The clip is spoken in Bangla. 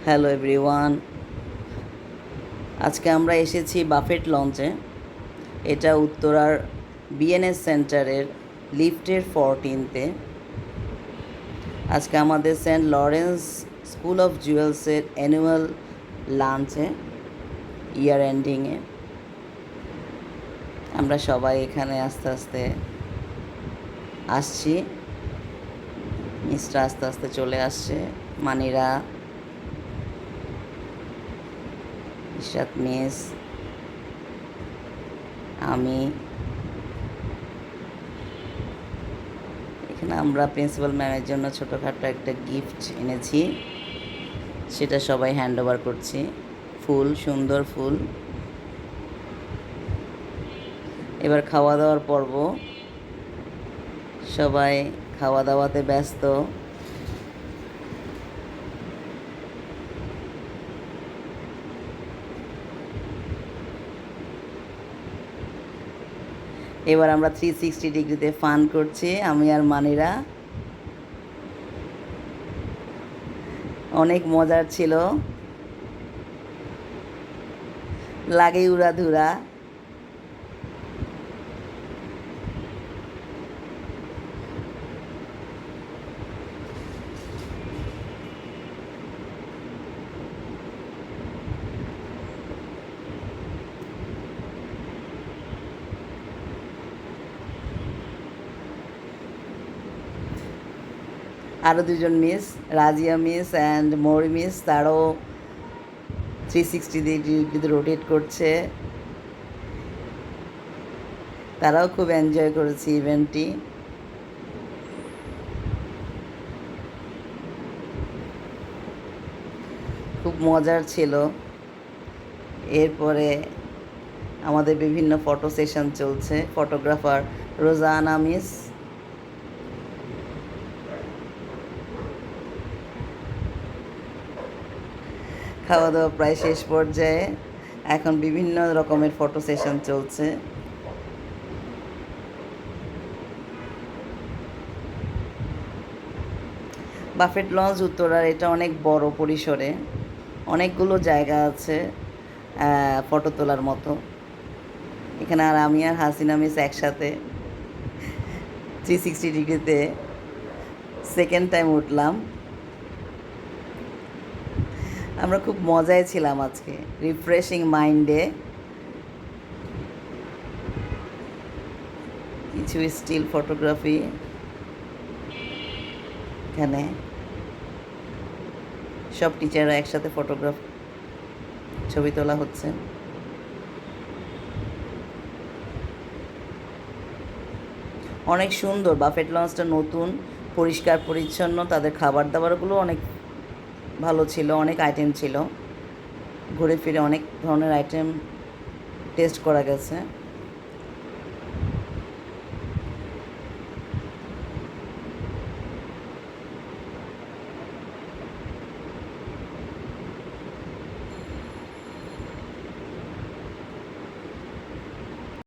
হ্যালো এভরিওয়ান, আজকে আমরা এসেছি বাফেট লঞ্চে। এটা উত্তরার বিএনএস সেন্টারের লিফটের 14তে। আজকে আমাদের সেন্ট লরেন্স স্কুল অফ জুয়েলসের অ্যানুয়াল লাঞ্চে, ইয়ার এন্ডিংয়ে। আমরা সবাই এখানে আস্তে আস্তে আসছি। মিসরা আস্তে আস্তে চলে আসছে, মানিরা, ইশরাত মিস, আমি। এখানে আমরা প্রিন্সিপাল ম্যামের জন্য ছোটোখাটো একটা গিফট এনেছি, সেটা সবাই হ্যান্ড ওভার করছি। ফুল, সুন্দর ফুল। এবার খাওয়া দাওয়ার পর্ব, সবাই খাওয়া দাওয়াতে ব্যস্ত। এবার আমরা 360 ডিগ্রিতে ফান করছি, আমি আর মানিরা। অনেক মজার ছিল, লাগে উড়াধুরা। আরও দুজন মিস, রাজিয়া মিস অ্যান্ড মৌরি মিস, তারাও 360 ডিগ্রিতে রোটেট করছে। তারাও খুব এনজয় করেছে ইভেন্টটি। খুব মজার ছিল। এরপরে আমাদের বিভিন্ন ফটো সেশন চলছে। Photographer Rozana miss. খাওয়া দাওয়া প্রায় শেষ পর্যায়ে, এখন বিভিন্ন রকমের ফটো সেশন চলছে। বাফেট লঞ্চ উত্তরার এটা অনেক বড় পরিসরে, অনেকগুলো জায়গা আছে ফটো তোলার মতো। এখানে আর আমি আর হাসিনা মিস একসাথে 360 ডিগ্রিতে সেকেন্ড টাইম উঠলাম। আমরা খুব মজায় ছিলাম আজকে, রিফ্রেশিং মাইন্ডে। কিছু স্টিল ফটোগ্রাফি এখানে, সব টিচাররা একসাথে ছবি তোলা হচ্ছে। অনেক সুন্দর, বাফেট লঞ্চটা নতুন, পরিষ্কার পরিচ্ছন্ন। তাদের খাবার দাবারগুলো অনেক ভালো ছিল, অনেক আইটেম ছিল। ঘুরে ফিরে অনেক ধরনের আইটেম টেস্ট করা গেছে।